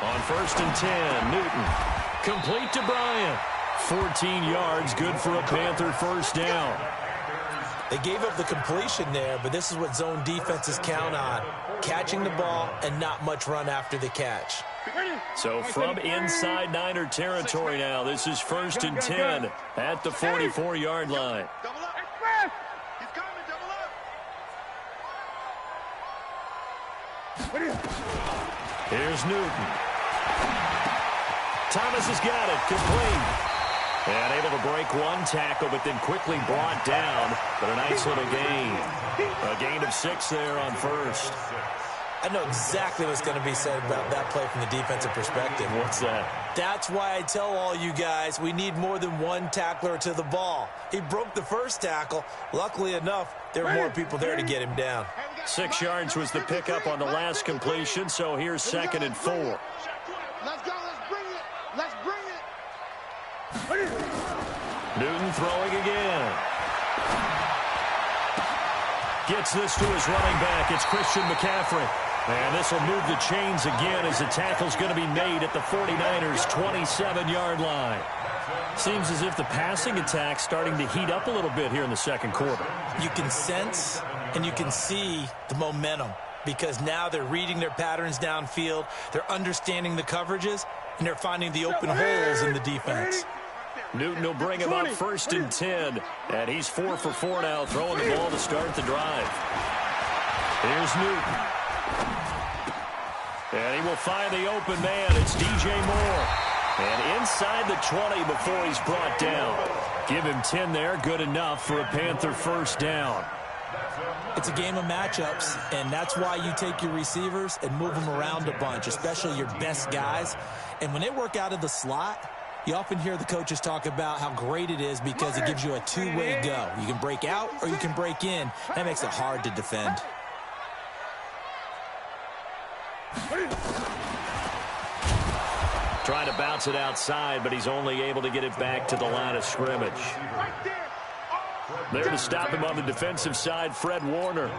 On 1st and 10, Newton. Complete to Bryant. 14 yards, good for a Panther first down. They gave up the completion there, but this is what zone defenses count on. Catching the ball and not much run after the catch. So from inside Niner territory now, this is 1st and 10 at the 44-yard line. Here's Newton. Thomas has got it, complete. And able to break one tackle, but then quickly brought down. But a nice little gain. A gain of 6 there on 1st. I know exactly what's going to be said about that play from the defensive perspective. What's that? That's why I tell all you guys we need more than one tackler to the ball. He broke the first tackle. Luckily enough, there were more people there to get him down. 6 yards was the pickup on the last completion, so here's 2nd and 4. Let's go. Let's bring it. Let's bring it. Newton throwing again. Gets this to his running back. It's Christian McCaffrey. And this will move the chains again as the tackle's going to be made at the 49ers' 27-yard line. Seems as if the passing attack's starting to heat up a little bit here in the second quarter. You can sense and you can see the momentum because now they're reading their patterns downfield, they're understanding the coverages, and they're finding the open holes in the defense. Newton will bring him up 1st and 10, and he's 4 for 4 now, throwing the ball to start the drive. Here's Newton. And he will find the open man. It's DJ Moore. And inside the 20 before he's brought down. Give him 10 there, good enough for a Panther first down. It's a game of matchups, and that's why you take your receivers and move them around a bunch, especially your best guys. And when they work out of the slot, you often hear the coaches talk about how great it is because it gives you a two-way go. You can break out or you can break in. That makes it hard to defend. Trying to bounce it outside, but he's only able to get it back to the line of scrimmage. There to stop him on the defensive side, Fred Warner.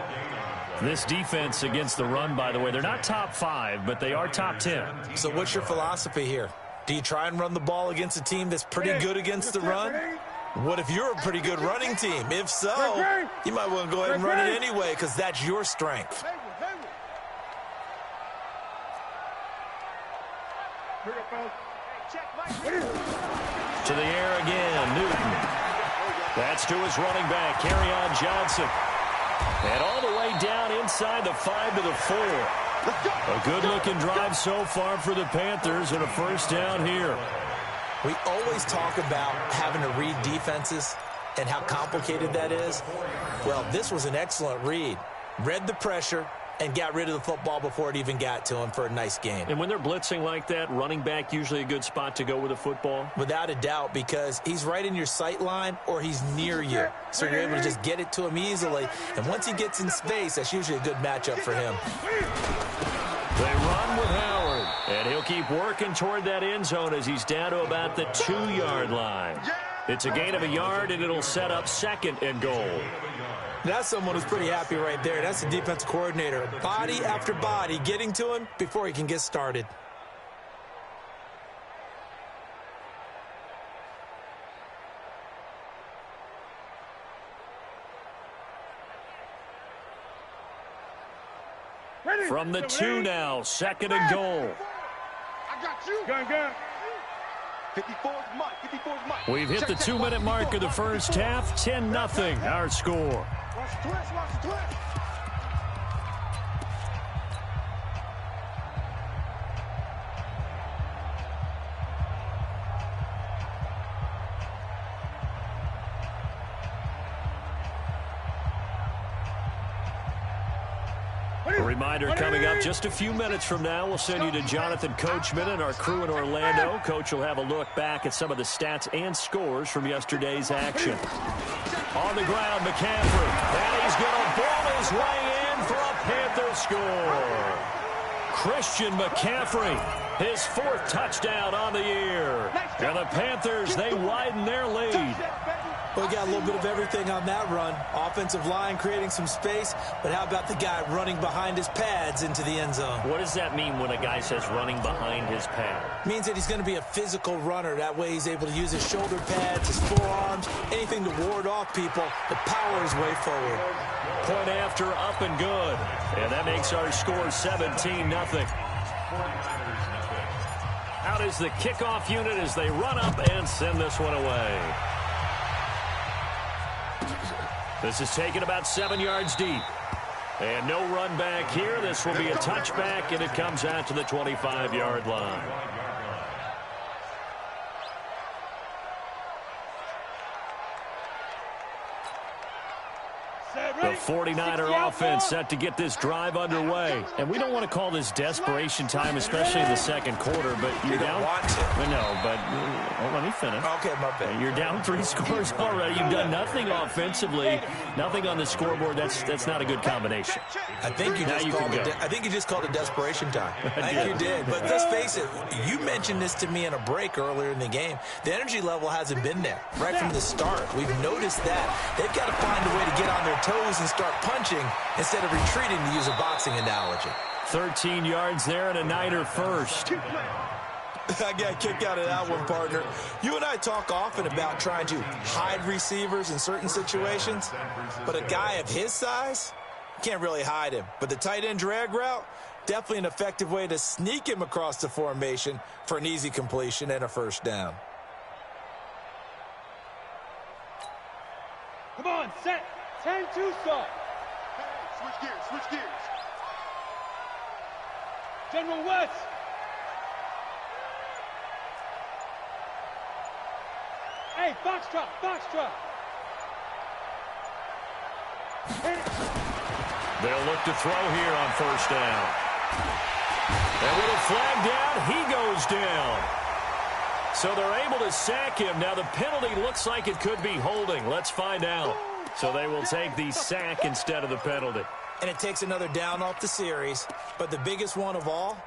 This defense against the run, by the way, they're not top 5, but they are top 10. So what's your philosophy here? Do you try and run the ball against a team that's pretty good against the run? What if you're a pretty good running team? If so, you might want to go ahead and run it anyway because that's your strength. To the air again, Newton. That's to his running back, Kerryon Johnson. And all the way down inside the 5 to the 4. A good-looking drive so far for the Panthers and a first down here. We always talk about having to read defenses and how complicated that is. Well, this was an excellent read. Read the pressure and got rid of the football before it even got to him for a nice gain. And when they're blitzing like that, running back usually a good spot to go with the football? Without a doubt, because he's right in your sight line or he's near you. So you're able to just get it to him easily. And once he gets in space, that's usually a good matchup for him. They run with Howard. And he'll keep working toward that end zone as he's down to about the 2-yard line. It's a gain of a yard, and it'll set up 2nd and goal. That's someone who's pretty happy right there. That's the defensive coordinator. Body after body getting to him before he can get started. From the 2 now, 2nd and goal. I got you. Gun. 54's Mike. 54's Mike. We've hit the 2-minute mark of the first half. 10-0 our score. Watch the twist. Watch the twist. A reminder coming up just a few minutes from now, we'll send you to Jonathan Coachman and our crew in Orlando. Coach will have a look back at some of the stats and scores from yesterday's action. On the ground, McCaffrey. And he's going to ball his way in for a Panther score. Christian McCaffrey, his 4th touchdown on the year. And the Panthers, they widen their lead. Well, we got a little bit of everything on that run. Offensive line creating some space, but how about the guy running behind his pads into the end zone? What does that mean when a guy says running behind his pad? Means that he's going to be a physical runner. That way he's able to use his shoulder pads, his forearms, anything to ward off people, to power his way forward. Point after, up and good. And that makes our score 17-0. Out is the kickoff unit as they run up and send this one away. This is taken about 7 yards deep. And no run back here. This will be a touchback, and it comes out to the 25-yard line. The 49er offense set to get this drive underway. And we don't want to call this desperation time, especially in the second quarter, but you're down. No, but let me finish. Okay, my bad. You're down 3 scores already. You've done nothing offensively, nothing on the scoreboard. That's not a good combination. I think you just called it desperation time. I think you did. But let's face it, you mentioned this to me in a break earlier in the game. The energy level hasn't been there right from the start. We've noticed that. They've got to find a way to get on their toes and start punching instead of retreating, to use a boxing analogy. 13 yards there and a Niner first. I got kicked out of that one, partner. You and I talk often about trying to hide receivers in certain situations, but a guy of his size can't really hide him. But the tight end drag route, definitely an effective way to sneak him across the formation for an easy completion and a first down. Come on, set. 10-2 start. Switch gears. General West. Hey, box drop. They'll look to throw here on first down. And with a flag down, he goes down. So they're able to sack him. Now the penalty looks like it could be holding. Let's find out. So they will take the sack instead of the penalty. And it takes another down off the series. But the biggest one of all,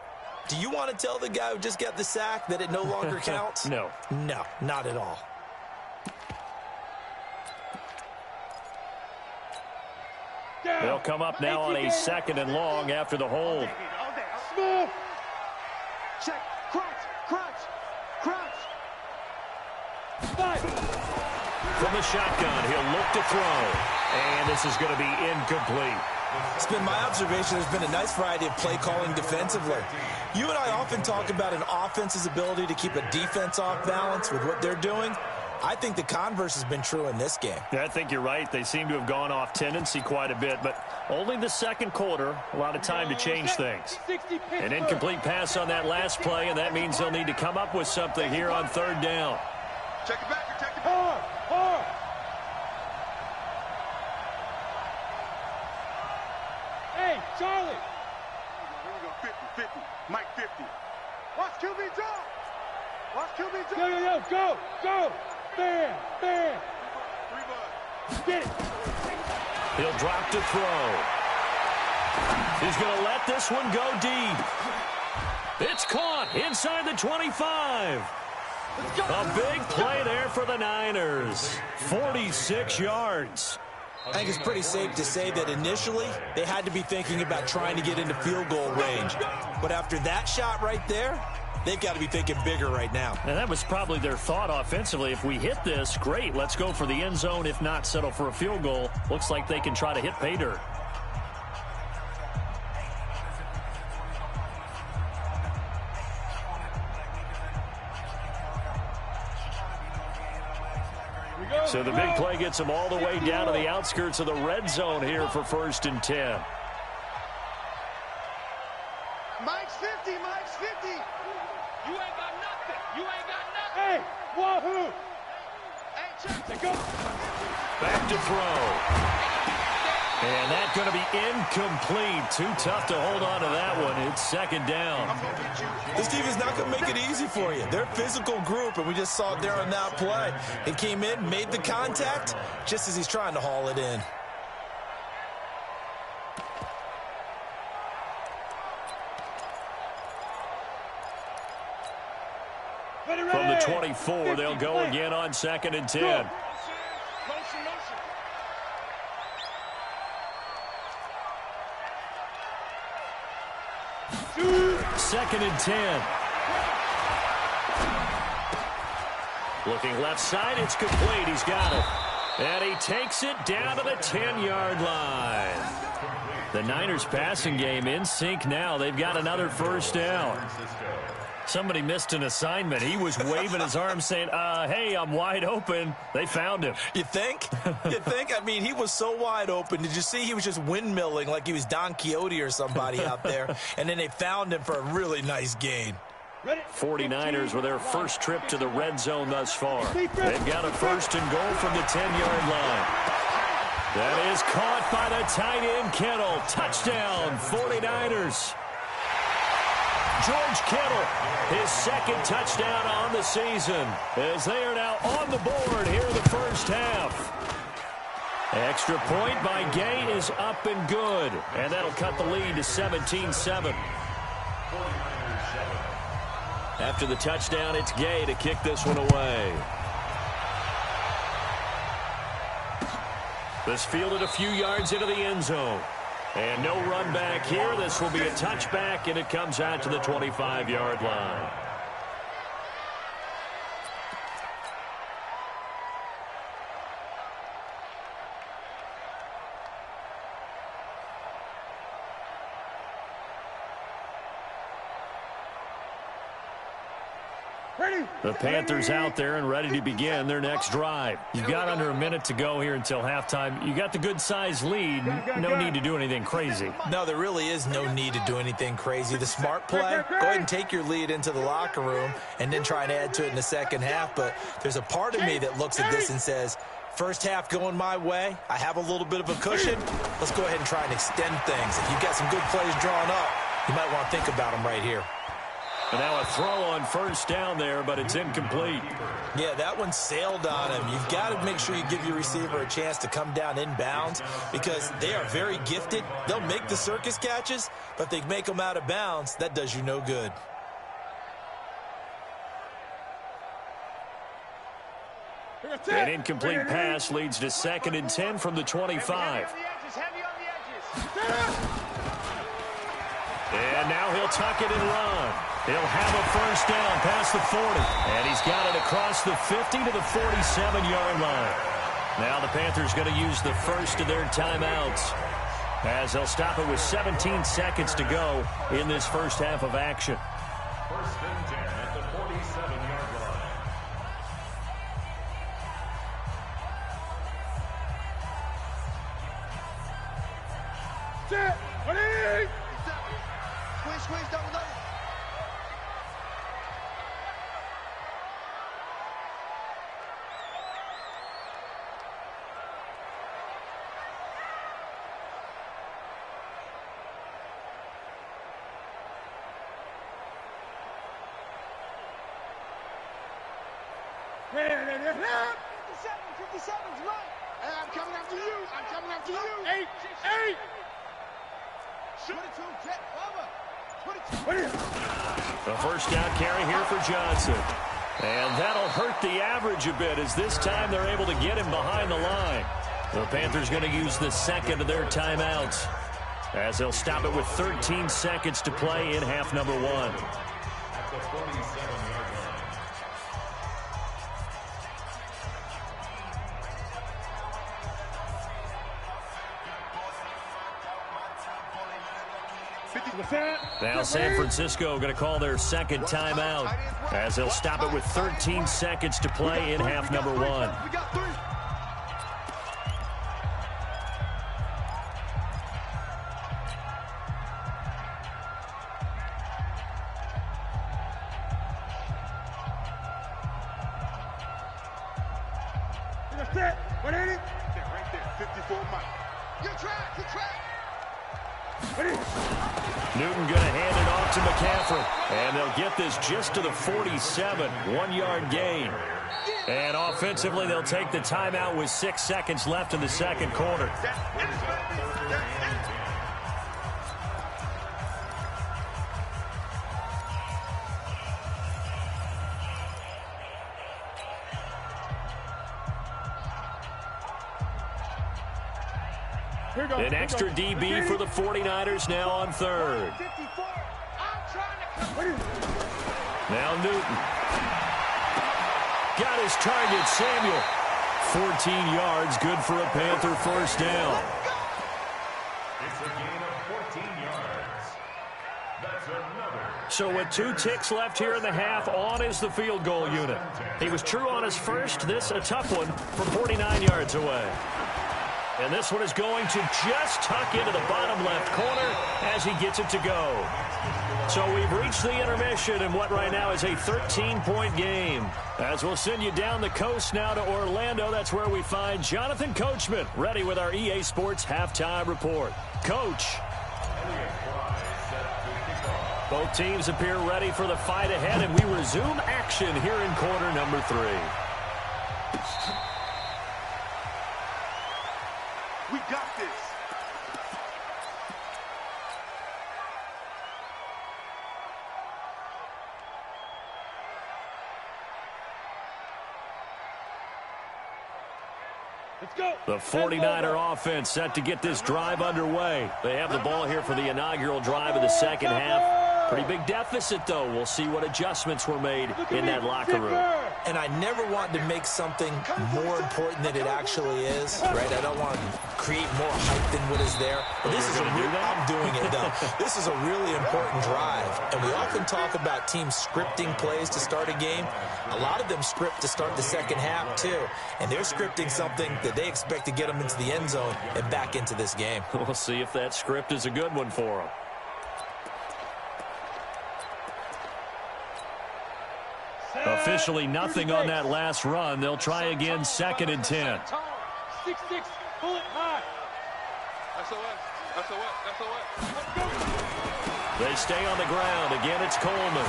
do you want to tell the guy who just got the sack that it no longer counts? No. No, not at all. They'll come up now on a 2nd and long after the hold. Smooth. Check. Crunch. Five. From the shotgun, he'll look to throw. And this is going to be incomplete. It's been my observation there's been a nice variety of play calling defensively. You and I often talk about an offense's ability to keep a defense off balance with what they're doing. I think the converse has been true in this game. Yeah, I think you're right. They seem to have gone off tendency quite a bit, but only the second quarter, a lot of time to change things. An incomplete pass on that last play, and that means they'll need to come up with something here on 3rd down. Check it back. Hard. Hey, Charlie. Here we go. 50. Mike 50. Watch QB drop. Go. Bam. Get it. He'll drop to throw. He's going to let this one go deep. It's caught inside the 25. A big play there for the Niners. 46 yards. I think it's pretty safe to say that initially they had to be thinking about trying to get into field goal range. But after that shot right there, they've got to be thinking bigger right now. And that was probably their thought offensively. If we hit this, great. Let's go for the end zone. If not, settle for a field goal. Looks like they can try to hit pay dirt. So the big play gets them all the way down to the outskirts of the red zone here for 1st and 10. Mike's 50. You ain't got nothing. Hey, wahoo. Hey, check. Go. Back to throw. And that's going to be incomplete. Too tough to hold on to that one. It's 2nd down. This team is not going to make it easy for you. They're a physical group, and we just saw it there on that play. He came in, made the contact, just as he's trying to haul it in. From the 24, they'll go again on 2nd and 10. 2nd and 10. Looking left side, it's complete. He's got it. And he takes it down to the 10-yard line. The Niners passing game in sync now. They've got another first down. Somebody missed an assignment. He was waving his arm saying, hey, I'm wide open. They found him. You think? You think? I mean, he was so wide open. Did you see he was just windmilling like he was Don Quixote or somebody out there? And then they found him for a really nice gain. 49ers with their first trip to the red zone thus far. They've got a 1st and goal from the 10-yard line. That is caught by the tight end, Kittle. Touchdown, 49ers. George Kittle, his 2nd touchdown on the season, as they are now on the board here in the first half. Extra point by Gay is up and good, and that'll cut the lead to 17-7. After the touchdown, it's Gay to kick this one away. This fielded a few yards into the end zone. And no run back here. This will be a touchback, and it comes out to the 25-yard line. The Panthers out there and ready to begin their next drive. You've got under a minute to go here until halftime. You got the good-sized lead. No need to do anything crazy. No, there really is no need to do anything crazy. The smart play, go ahead and take your lead into the locker room and then try and add to it in the second half. But there's a part of me that looks at this and says, first half going my way. I have a little bit of a cushion. Let's go ahead and try and extend things. If you've got some good plays drawn up, you might want to think about them right here. And now a throw on first down there, but it's incomplete. Yeah, that one sailed on him. You've got to make sure you give your receiver a chance to come down inbounds because they are very gifted. They'll make the circus catches, but if they make them out of bounds, that does you no good. An incomplete pass leads to 2nd and 10 from the 25. And now he'll tuck it and run. He'll have a first down past the 40. And he's got it across the 50 to the 47-yard line. Now the Panthers going to use the first of their timeouts as they'll stop it with 17 seconds to go in this first half of action. 1st and 10 at the 47-yard line. Set. Ready? Squeeze, double. Ready? 57's right. Hey, I'm coming after you. 8. Put it to him, Jet. Put it to him. Ready? A first down carry here for Johnson. And that'll hurt the average a bit as this time they're able to get him behind the line. The Panthers going to use the second of their timeouts as they'll stop it with 13 seconds to play in half number 1. At the 47-yard line. Now San Francisco going to call their second timeout as they'll stop it with 13 seconds to play in half number 1. We got 3. Set. 180. Right there. 54 Mike. Your track. Ready? Newton going to hand it off to McCaffrey. And they'll get this just to the 47. 1-yard gain. And offensively, they'll take the timeout with 6 seconds left in the second quarter. An extra DB for the 49ers now on third. 54. Now Newton. Got his target, Samuel. 14 yards, good for a Panther first down. It's a gain of 14 yards. That's another. So with 2 ticks left here in the half, on is the field goal unit. He was true on his first. This a tough one from 49 yards away. And this one is going to just tuck into the bottom left corner as he gets it to go. So we've reached the intermission in what right now is a 13-point game. As we'll send you down the coast now to Orlando, that's where we find Jonathan Coachman ready with our EA Sports halftime report. Coach. Both teams appear ready for the fight ahead, and we resume action here in quarter number 3. We got this. Let's go. The 49er offense set to get this drive underway. They have the ball here for the inaugural drive of the second half. Pretty big deficit, though. We'll see what adjustments were made in that locker room. And I never want to make something more important than it actually is, right? I don't want to create more hype than what is there. But this is I'm doing it, though. This is a really important drive. And we often talk about teams scripting plays to start a game. A lot of them script to start the second half, too. And they're scripting something that they expect to get them into the end zone and back into this game. We'll see if that script is a good one for them. Officially nothing on that last run. They'll try again, 2nd and 10. 6-6, pull it high. They stay on the ground. Again, it's Coleman.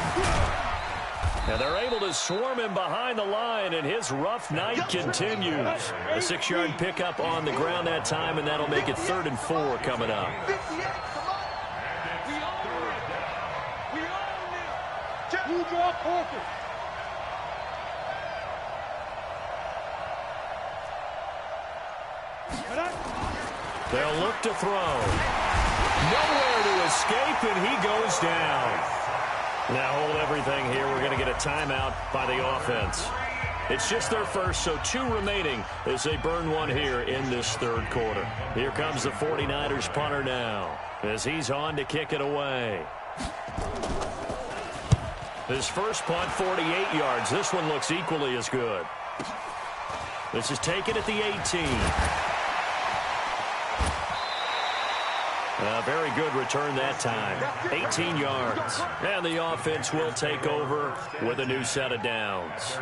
And they're able to swarm him behind the line, and his rough night continues. A 6-yard pickup on the ground that time, and that'll make it 3rd and 4 coming up. You draw Parker. They'll look to throw. Nowhere to escape, and he goes down. Now hold everything here. We're going to get a timeout by the offense. It's just their first, so 2 remaining as they burn one here in this 3rd quarter. Here comes the 49ers punter now as he's on to kick it away. His first punt, 48 yards. This one looks equally as good. This is taken at the 18. A very good return that time. 18 yards. And the offense will take over with a new set of downs.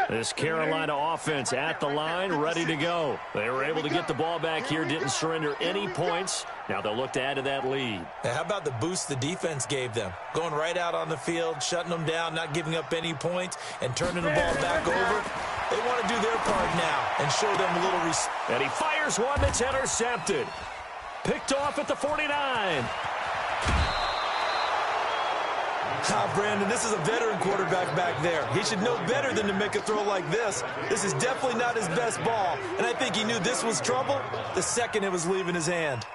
This Carolina offense at the line, ready to go. They were able to get the ball back here, didn't surrender any points. Now they'll look to add to that lead. Now, how about the boost the defense gave them? Going right out on the field, shutting them down, not giving up any points, and turning the ball back over. They want to do their part now and show them a little respect. And he fires one that's intercepted. Picked off at the 49. Brandon, this is a veteran quarterback back there. He should know better than to make a throw like this. This is definitely not his best ball, and I think he knew this was trouble the second it was leaving his hand.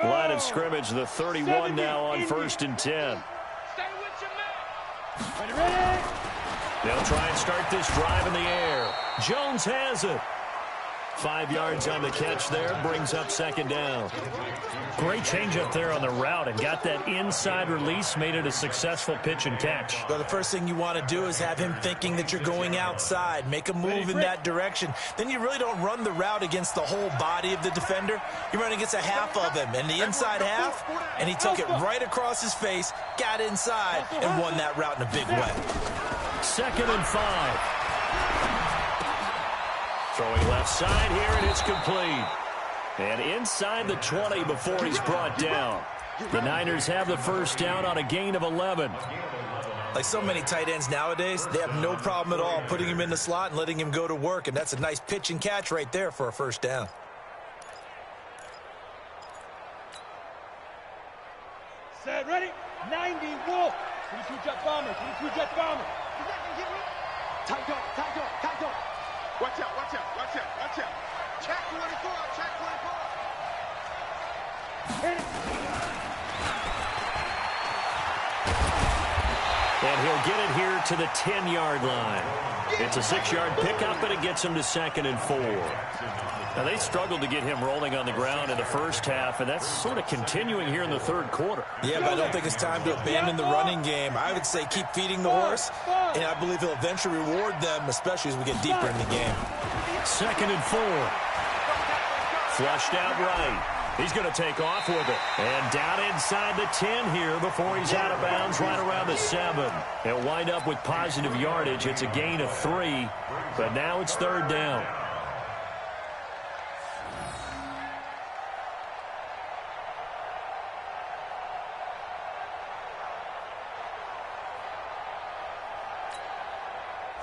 Line of scrimmage, the 31 now on 1st and 10. Stay with your man. Ready? They'll try and start this drive in the air. Jones has it. 5 yards on the catch there, brings up 2nd down. Great change up there on the route and got that inside release, made it a successful pitch and catch. Well, the first thing you want to do is have him thinking that you're going outside, make a move in that direction. Then you really don't run the route against the whole body of the defender. You run against a half of him, and the inside half, and he took it right across his face, got inside, and won that route in a big way. 2nd and 5. Throwing left side here, and it's complete. And inside the 20 before he's brought down. The Niners have the first down on a gain of 11. Like so many tight ends nowadays, they have no problem at all putting him in the slot and letting him go to work, and that's a nice pitch and catch right there for a first down. Set, ready? 90 Wolf. 22 Jet Bomber. 22 Jet Bomber. Tight door, tight door, tight door. Watch out, watch out, watch out, watch out. Check 24, check 24. Hit it. And he'll get it here to the 10-yard line. It's a 6-yard pickup, and it gets him to 2nd and 4. Now, they struggled to get him rolling on the ground in the first half, and that's sort of continuing here in the third quarter. Yeah, but I don't think it's time to abandon the running game. I would say keep feeding the horse, and I believe he'll eventually reward them, especially as we get deeper in the game. 2nd and 4. Flushed out right. He's going to take off with it. And down inside the 10 here before he's out of bounds right around the 7. He'll wind up with positive yardage. It's a gain of 3, but now it's 3rd down.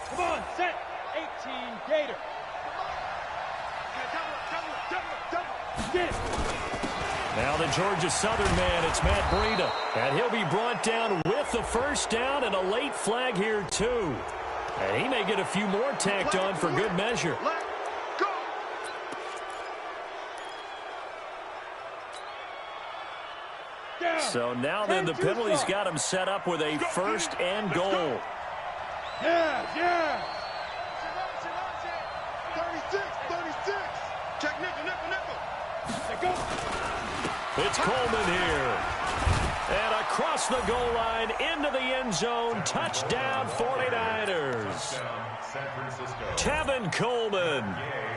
Come on, set. 18 Gator. Get it. Now the Georgia Southern man, it's Matt Breida. And he'll be brought down with the first down and a late flag here, too. And he may get a few more tacked on for good measure. So now then the penalty's got him set up with a 1st and goal. Yeah. 36, 36. Check nickel, nickel, nickel. Let go. It's Coleman here. And across the goal line into the end zone. Touchdown 49ers. Tevin Coleman.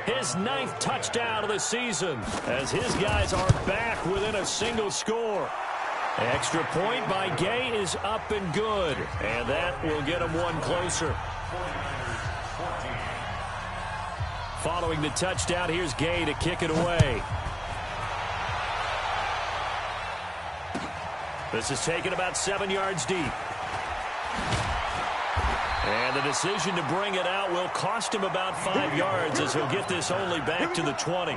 His 9th touchdown of the season as his guys are back within a single score. Extra point by Gay is up and good. And that will get him one closer. Following the touchdown, here's Gay to kick it away. This is taken about 7 yards deep. And the decision to bring it out will cost him about 5 yards as he'll get this only back to the 20.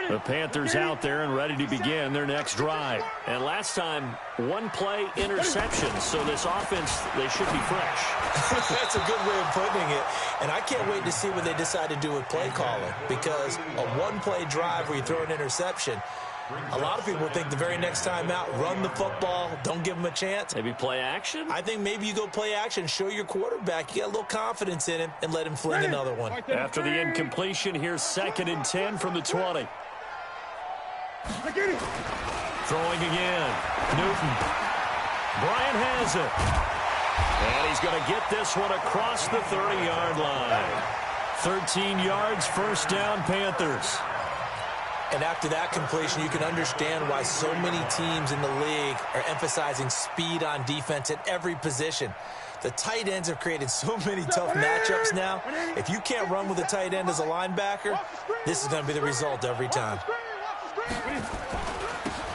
The Panthers out there and ready to begin their next drive. And last time, 1-play interception. So this offense, they should be fresh. That's a good way of putting it. And I can't wait to see what they decide to do with play calling. Because a 1-play drive where you throw an interception, a lot of people think the very next time out, run the football, don't give them a chance. Maybe play action? I think maybe you go play action, show your quarterback you got a little confidence in him, and let him fling another one. After the incompletion, here's 2nd and 10 from the 20. Throwing again. Newton. Bryant has it. And he's going to get this one across the 30-yard line. 13 yards, 1st down, Panthers. And after that completion, you can understand why so many teams in the league are emphasizing speed on defense at every position. The tight ends have created so many tough matchups now. If you can't run with a tight end as a linebacker, this is going to be the result every time.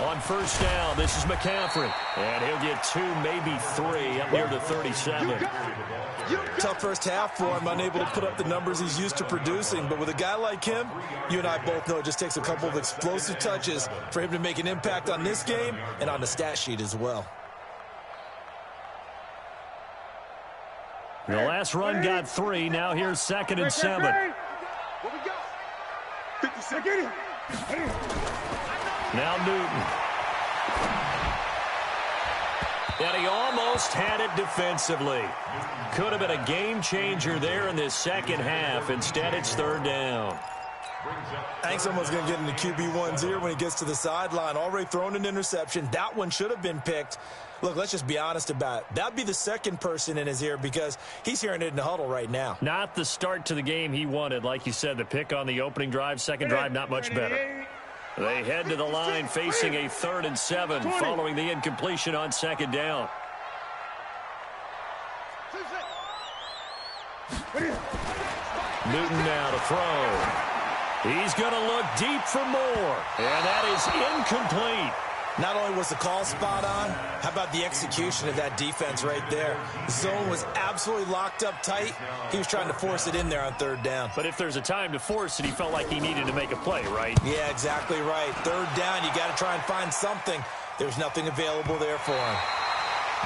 On 1st down, this is McCaffrey. And he'll get 2, maybe 3 up near the 37. Tough first half for him, unable to put up the numbers he's used to producing. But with a guy like him, you and I both know it just takes a couple of explosive touches for him to make an impact on this game and on the stat sheet as well. The last run got 3. Now here's 2nd and 7. What we got? 56. Now Newton. And he almost had it defensively. Could have been a game changer there in this second half. Instead, it's 3rd down. I think someone's going to get into QB1's ear when he gets to the sideline. Already thrown an interception. That one should have been picked. Look, let's just be honest about it. That'd be the second person in his ear because he's hearing it in the huddle right now. Not the start to the game he wanted. Like you said, the pick on the opening drive, second drive, not much better. They head to the line facing a 3rd and 7 following the incompletion on 2nd down. Newton now to throw. He's going to look deep for more. And that is incomplete. Not only was the call spot on, how about the execution of that defense right there? The zone was absolutely locked up tight. He was trying to force it in there on third down. But if there's a time to force it, he felt like he needed to make a play, right? Yeah, exactly right. Third down, you got to try and find something. There's nothing available there for him.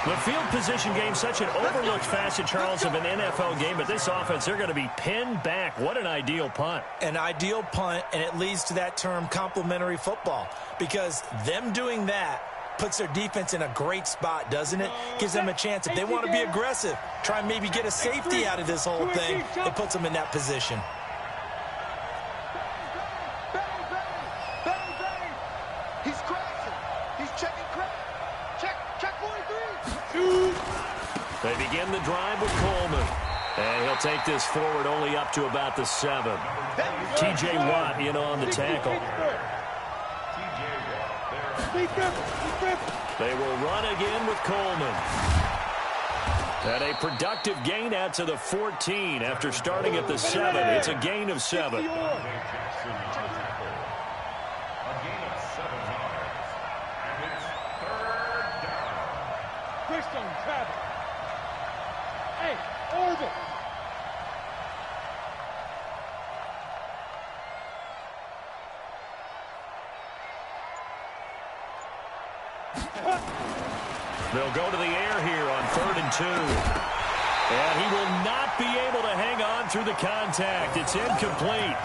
The field position game, such an overlooked facet, Charles, of an NFL game, but this offense, they're going to be pinned back. What an ideal punt. An ideal punt, and it leads to that term complementary football, because them doing that puts their defense in a great spot, doesn't it? Gives them a chance, if they want to be aggressive, try and maybe get a safety out of this whole thing. It puts them in that position. He's crashing. He's checking crack. Check 43. They begin the drive with Coleman. And he'll take this forward only up to about the 7. T.J. Watt in on the tackle. They will run again with Coleman. And a productive gain out to the 14 after starting at the 7. It's a gain of 7. Hey, Orbit. They'll go to the air here on 3rd and 2. And he will not be able to hang on through the contact. It's incomplete.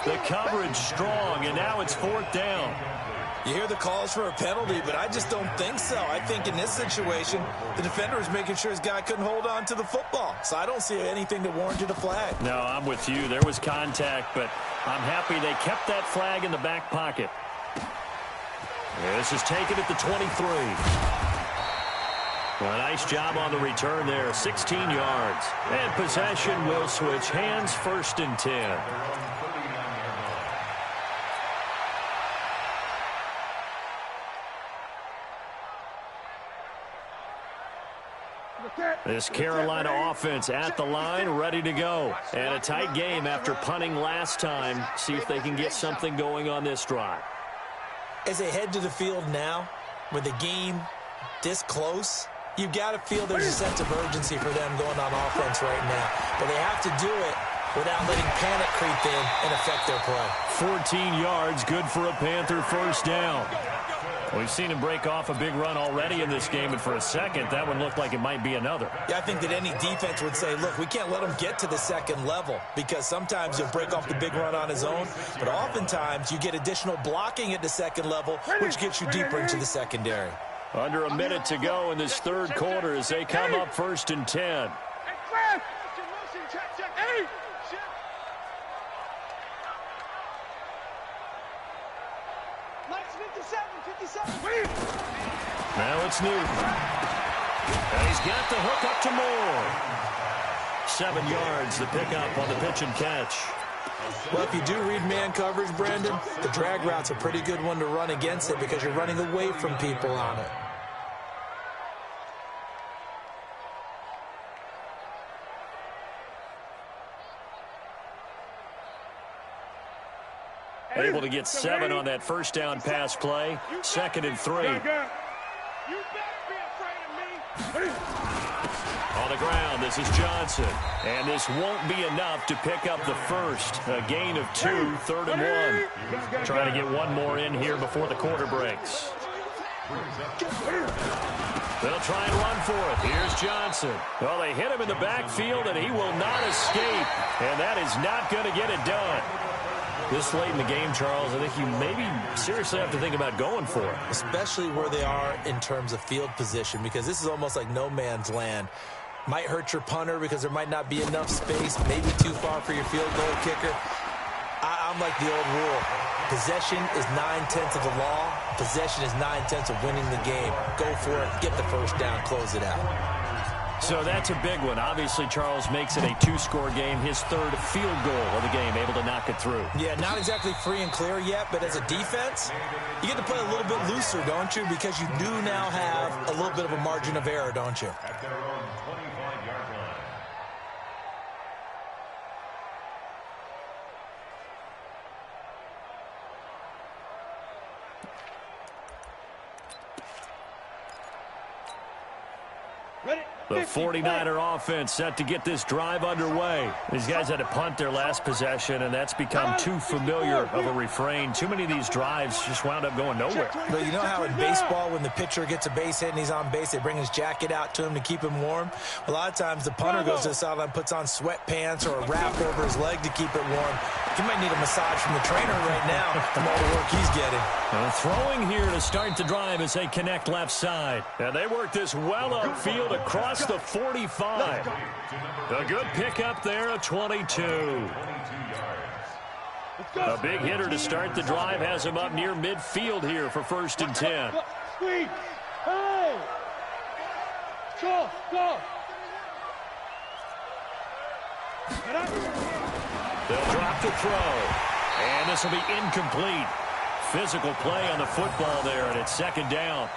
The coverage strong, and now it's 4th down. You hear the calls for a penalty, but I just don't think so. I think in this situation, the defender is making sure his guy couldn't hold on to the football. So I don't see anything that warranted a flag. No, I'm with you. There was contact, but I'm happy they kept that flag in the back pocket. This is taken at the 23. A nice job on the return there, 16 yards. And possession will switch hands, 1st and 10. This Carolina offense at the line, ready to go. And a tight game after punting last time. See if they can get something going on this drive. As they head to the field now, with the game this close, you've got to feel there's a sense of urgency for them going on offense right now. But they have to do it without letting panic creep in and affect their play. 14 yards, good for a Panther 1st down. We've seen him break off a big run already in this game, and for a second, that one looked like it might be another. Yeah, I think that any defense would say, look, we can't let him get to the 2nd level, because sometimes he'll break off the big run on his own, but oftentimes you get additional blocking at the 2nd level, which gets you deeper into the secondary. Under a minute to go in this 3rd quarter as they come up 1st and 10. Now it's Newton. And he's got the hook up to Moore. 7 yards, the pickup on the pitch and catch. Well, if you do read man coverage, Brandon, the drag route's a pretty good one to run against it because you're running away from people on it. Able to get 7 on that 1st down pass play. 2nd and 3. On the ground, this is Johnson. And this won't be enough to pick up the 1st. A gain of 2, 3rd and 1. Trying to get one more in here before the quarter breaks. They'll try and run for it. Here's Johnson. Well, they hit him in the backfield, and he will not escape. And that is not going to get it done. This late in the game, Charles, I think you maybe seriously have to think about going for it. Especially where they are in terms of field position, because this is almost like no man's land. Might hurt your punter because there might not be enough space, maybe too far for your field goal kicker. I'm like the old rule. Possession is 9/10 of the law. Possession is 9/10 of winning the game. Go for it. Get the 1st down. Close it out. So that's a big one. Obviously, Charles makes it a 2-score game. His 3rd field goal of the game, able to knock it through. Yeah, not exactly free and clear yet, but as a defense, you get to play a little bit looser, don't you? Because you do now have a little bit of a margin of error, don't you? At their own 25-yard line. The 49er offense set to get this drive underway. These guys had to punt their last possession, and that's become too familiar of a refrain. Too many of these drives just wound up going nowhere. But you know how in baseball, when the pitcher gets a base hit and he's on base, they bring his jacket out to him to keep him warm? A lot of times the punter goes to the sideline, puts on sweatpants or a wrap over his leg to keep it warm. He might need a massage from the trainer right now from all the work he's getting. Throwing here to start the drive as they connect left side. And they work this well upfield across the 45. A good pickup there of 22. A big hitter to start the drive has him up near midfield here for 1st and 10. Sweet. Hey. Go. They'll drop the throw. And this will be incomplete. Physical play on the football there, and it's 2nd down.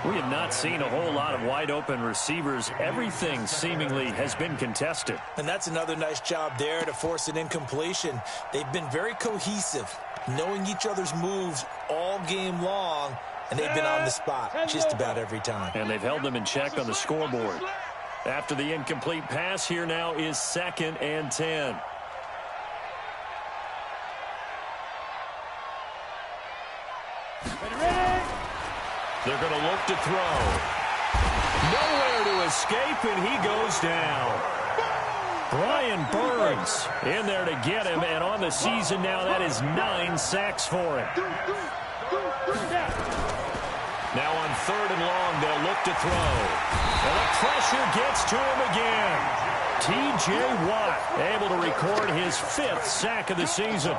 We have not seen a whole lot of wide-open receivers. Everything seemingly has been contested. And that's another nice job there to force an incompletion. They've been very cohesive, knowing each other's moves all game long, and they've been on the spot just about every time. And they've held them in check on the scoreboard. After the incomplete pass, here now is 2nd and 10. They're going to look to throw. Nowhere to escape, and he goes down. Brian Burns in there to get him, and on the season now, that is 9 sacks for him. Now on 3rd and long, they'll look to throw. And the pressure gets to him again. T.J. Watt able to record his 5th sack of the season.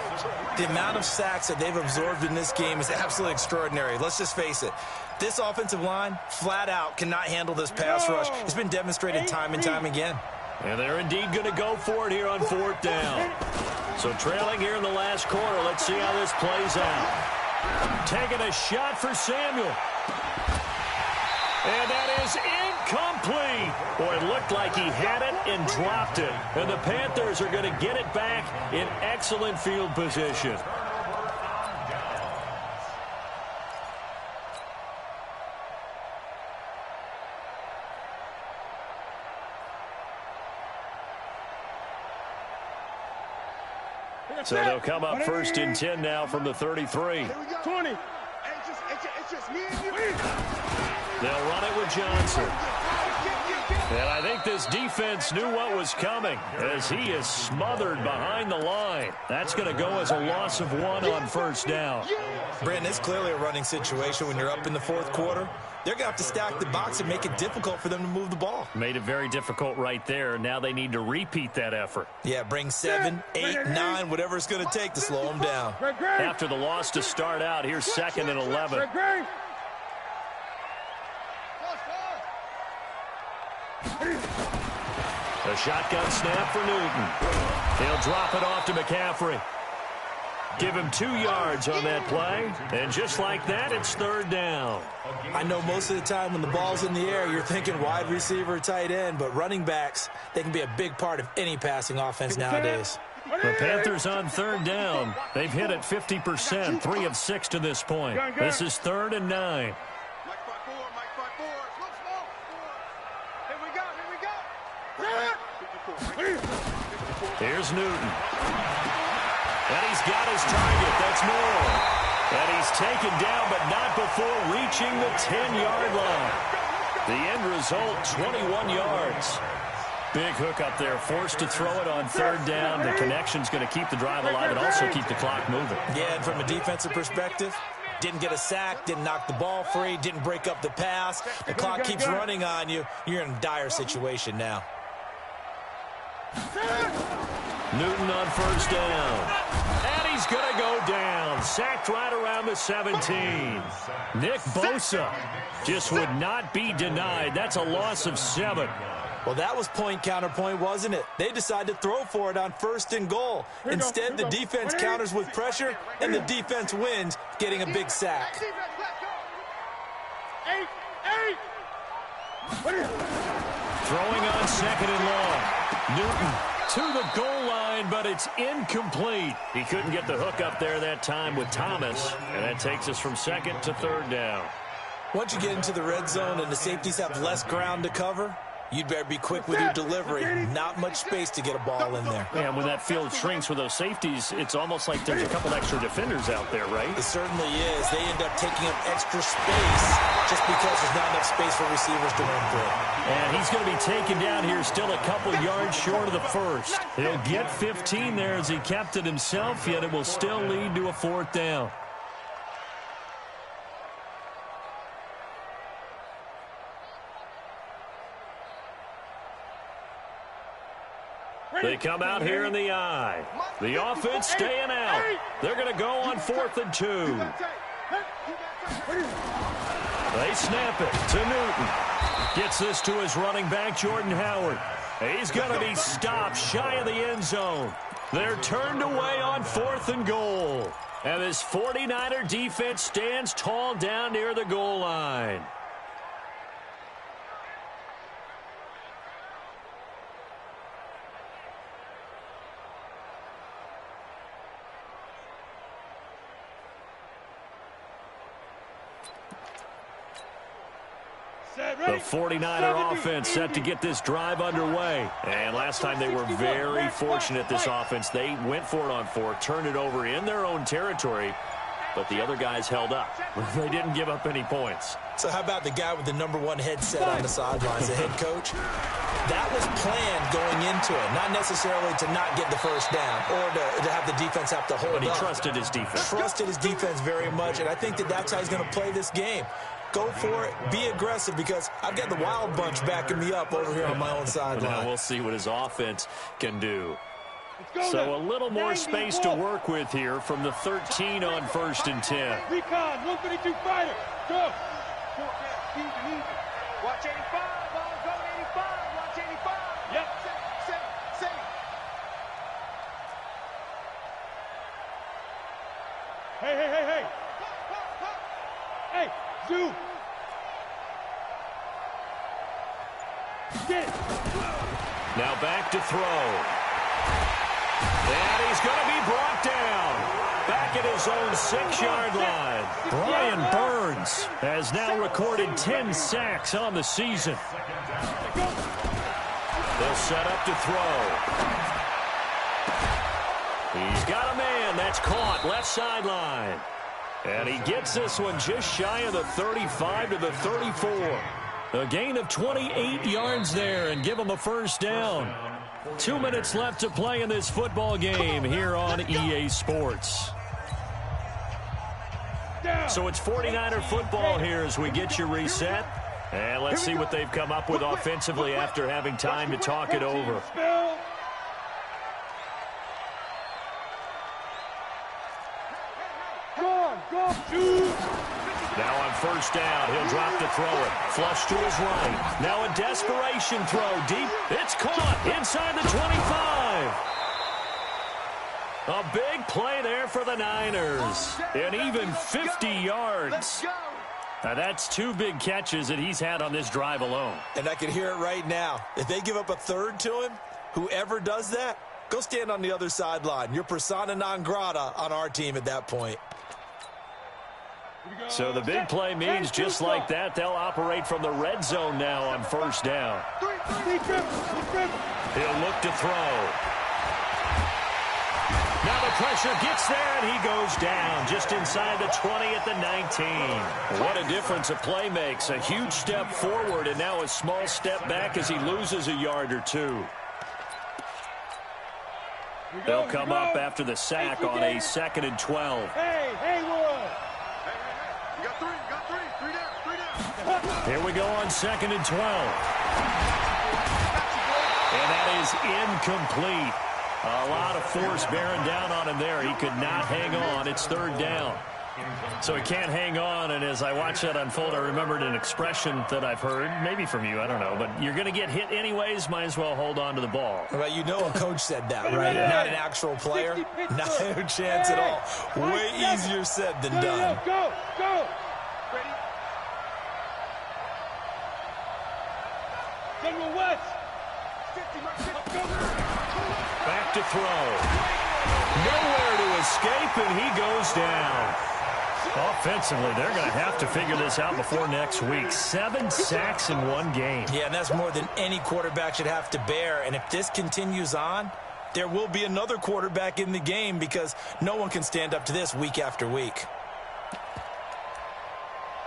The amount of sacks that they've absorbed in this game is absolutely extraordinary. Let's just face it. This offensive line, flat out, cannot handle this pass rush. It's been demonstrated time and time again. And they're indeed going to go for it here on 4th down. So trailing here in the last quarter, let's see how this plays out. Taking a shot for Samuel. And that is incomplete. Boy, it looked like he had it and dropped it. And the Panthers are going to get it back in excellent field position. So they'll come up 1st and 10 now from the 33. 20. It's just me and you. They'll run it with Johnson. And I think this defense knew what was coming as he is smothered behind the line. That's going to go as a loss of 1 on 1st down. Brandon, it's clearly a running situation when you're up in the 4th quarter. They're going to have to stack the box and make it difficult for them to move the ball. Made it very difficult right there. Now they need to repeat that effort. Yeah, bring 7, 8, 9, whatever it's going to take to slow them down. After the loss to start out, here's 2nd and 11. A shotgun snap for Newton. He'll drop it off to McCaffrey. Give him 2 yards on that play. And just like that, it's 3rd down. I know most of the time when the ball's in the air, you're thinking wide receiver, tight end, but running backs, they can be a big part of any passing offense nowadays. The Panthers on 3rd down. They've hit it 50%, 3 of 6 to this point. This is 3rd and 9. Here's Newton. And he's got his target. That's Moore. And he's taken down, but not before reaching the 10-yard line. The end result, 21 yards. Big hook up there, forced to throw it on 3rd down. The connection's going to keep the drive alive and also keep the clock moving. Yeah, and from a defensive perspective, didn't get a sack, didn't knock the ball free, didn't break up the pass. The clock keeps running on you. You're in a dire situation now. Newton on 1st down. And he's going to go down. Sacked right around the 17. Nick Bosa just would not be denied. That's a loss of 7. Well, that was point counterpoint, wasn't it? They decided to throw for it on 1st and goal. Instead, the defense counters with pressure, and the defense wins, getting a big sack. Throwing on 2nd and long. Newton to the goal line, but it's incomplete. He couldn't get the hook up there that time with Thomas, and that takes us from 2nd to 3rd down. Once you get into the red zone and the safeties have less ground to cover, you'd better be quick with your delivery. Not much space to get a ball in there. And when that field shrinks with those safeties, it's almost like there's a couple extra defenders out there, right? It certainly is. They end up taking up extra space just because there's not enough space for receivers to run through. And he's going to be taken down here still a couple yards short of the first. He'll get 15 there as he kept it himself, yet it will still lead to a 4th down. They come out here in the eye. The offense staying out. They're going to go on 4th and 2. They snap it to Newton. Gets this to his running back, Jordan Howard. He's going to be stopped shy of the end zone. They're turned away on 4th and goal. And this 49er defense stands tall down near the goal line. The 49er offense set to get this drive underway. And last time they were very fortunate, this offense. They went for it on 4, turned it over in their own territory, but the other guys held up. They didn't give up any points. So how about the guy with the #1 headset on the sidelines, the head coach? That was planned going into it, not necessarily to not get the first down or to have the defense have to hold up. But he trusted his defense. Trusted his defense very much, and I think that's how he's going to play this game. Go for it. Be aggressive, because I've got the wild bunch backing me up over here on my own sideline. Now we'll see what his offense can do. So a little more space to work with here from the 13 on 1st and 10. Recon, 132 fighter. Go. Watch 85. Ball going 85. Watch 85. Yep. Save. Hey. Hey, Zoo. Get it. Now back to throw. And he's going to be brought down. Back at his own 6-yard line. Brian Burns has now recorded 10 sacks on the season. They'll set up to throw. He's got a man. That's caught. Left sideline. And he gets this one just shy of the 35 to the 34. A gain of 28 yards there and give him a 1st down. 2 minutes left to play in this football game here on EA Sports. So it's 49er football here as we get you reset. And let's see what they've come up with offensively after having time to talk it over. Now on 1st down, he'll drop to throw it. Flush to his right. Now a desperation throw deep. It's caught inside the 25. A big play there for the Niners. And even 50 yards. Now that's 2 big catches that he's had on this drive alone. And I can hear it right now. If they give up a 3rd to him, whoever does that, go stand on the other sideline. You're persona non grata on our team at that point. So the big play means just like that, they'll operate from the red zone now on 1st down. He'll look to throw. Now the pressure gets there, and he goes down just inside the 20 at the 19. What a difference a play makes. A huge step forward, and now a small step back as he loses a yard or 2. They'll come up after the sack on a 2nd and 12. Hey, Haywood. You got 3. Three down. Here we go on 2nd and 12. And that is incomplete. A lot of force bearing down on him there. He could not hang on. It's 3rd down. So he can't hang on, and as I watch that unfold, I remembered an expression that I've heard, maybe from you, I don't know, but you're going to get hit anyways, might as well hold on to the ball. Well, you know a coach said that, right? Not an actual player. Not a chance at all. Way easier said than done. Go. Ready? General West. 50, Mark 50. Back to throw. Nowhere to escape, and he goes down. Offensively, they're going to have to figure this out before next week. 7 sacks in one game. Yeah, and that's more than any quarterback should have to bear. And if this continues on, there will be another quarterback in the game because no one can stand up to this week after week.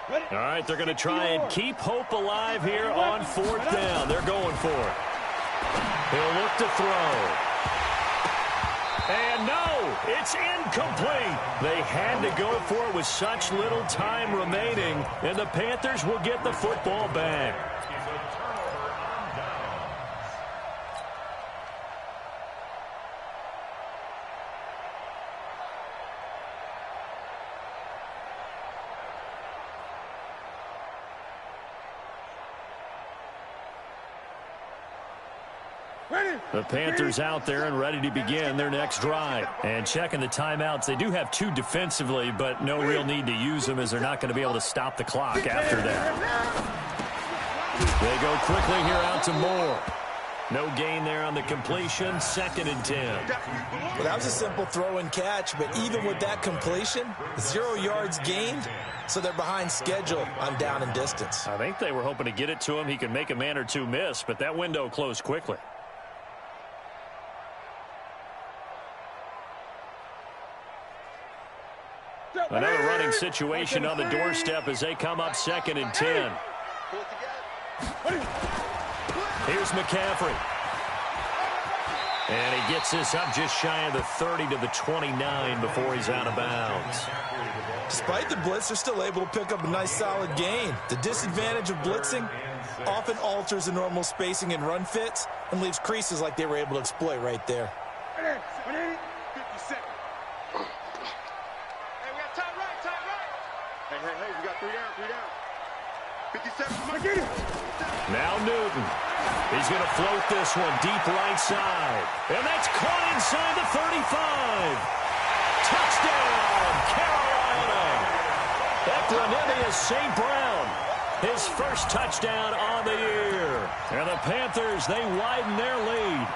All right, they're going to try and keep hope alive here on 4th down. They're going for it. He'll look to throw. And no, it's incomplete. They had to go for it with such little time remaining, and the Panthers will get the football back. The Panthers out there and ready to begin their next drive. And checking the timeouts, they do have 2 defensively, but no real need to use them as they're not going to be able to stop the clock after that. They go quickly here out to Moore. No gain there on the completion, 2nd and 10. Well, that was a simple throw and catch, but even with that completion, 0 yards gained, so they're behind schedule on down and distance. I think they were hoping to get it to him. He could make a man or 2 miss, but that window closed quickly. Another running situation on the doorstep as they come up 2nd and 10. Here's McCaffrey. And he gets this up just shy of the 30 to the 29 before he's out of bounds. Despite the blitz, they're still able to pick up a nice solid gain. The disadvantage of blitzing often alters the normal spacing and run fits and leaves creases like they were able to exploit right there. Hey, we got 3 down. 57. Now Newton. He's going to float this one deep right side. And that's caught inside the 35. Touchdown, Carolina. Equanimous St. Brown. His first touchdown on the year. And the Panthers, they widen their lead.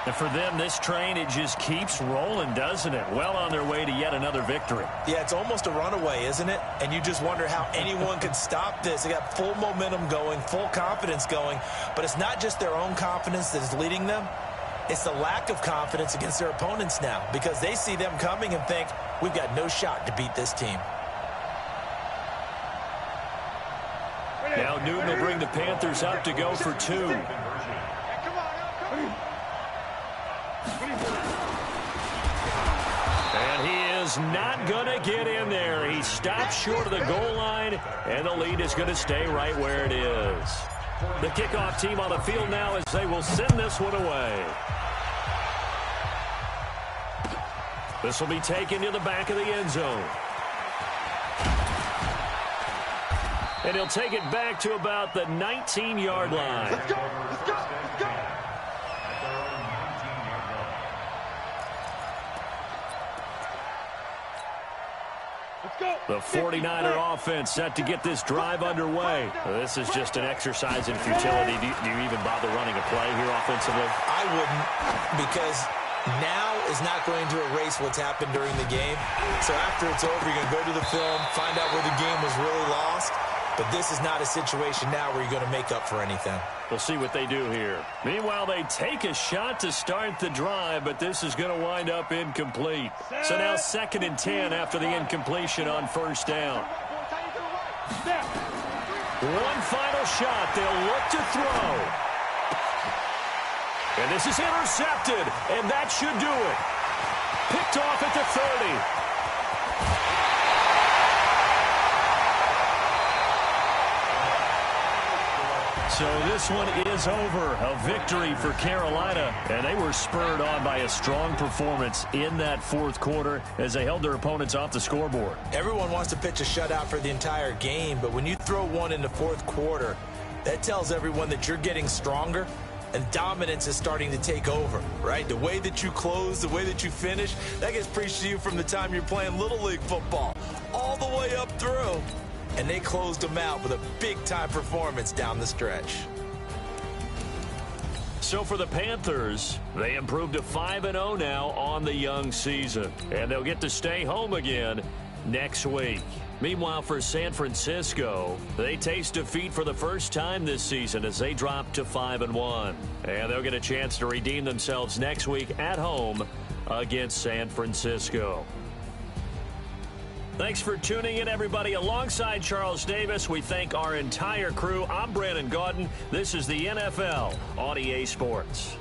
And for them, this train, it just keeps rolling, doesn't it? Well on their way to yet another victory. Yeah, it's almost a runaway, isn't it? And you just wonder how anyone could stop this. They got full momentum going, full confidence going. But it's not just their own confidence that is leading them. It's the lack of confidence against their opponents now because they see them coming and think, we've got no shot to beat this team. Now Newton will bring the Panthers up to go for 2. And he is not going to get in there. He stops short of the goal line, and the lead is going to stay right where it is. The kickoff team on the field now as they will send this one away. This will be taken to the back of the end zone. And he'll take it back to about the 19-yard line. Let's go, let's go, let's go. The 49er offense set to get this drive underway. This is just an exercise in futility. Do you even bother running a play here offensively? I wouldn't, because now is not going to erase what's happened during the game. So after it's over, you're going to go to the film, find out where the game was really lost. But this is not a situation now where you're going to make up for anything. We'll see what they do here. Meanwhile, they take a shot to start the drive, but this is going to wind up incomplete. So now 2nd and 10 after the incompletion on 1st down. One final shot. They'll look to throw. And this is intercepted, and that should do it. Picked off at the 30. So this one is over. A victory for Carolina. And they were spurred on by a strong performance in that 4th quarter as they held their opponents off the scoreboard. Everyone wants to pitch a shutout for the entire game, but when you throw one in the 4th quarter, that tells everyone that you're getting stronger and dominance is starting to take over, right? The way that you close, the way that you finish, that gets preached to you from the time you're playing Little League football all the way up through. And they closed them out with a big-time performance down the stretch. So for the Panthers, they improved to 5-0 now on the young season. And they'll get to stay home again next week. Meanwhile, for San Francisco, they taste defeat for the first time this season as they drop to 5-1. And they'll get a chance to redeem themselves next week at home against San Francisco. Thanks for tuning in, everybody. Alongside Charles Davis, we thank our entire crew. I'm Brandon Gaudin. This is the NFL on EA Sports.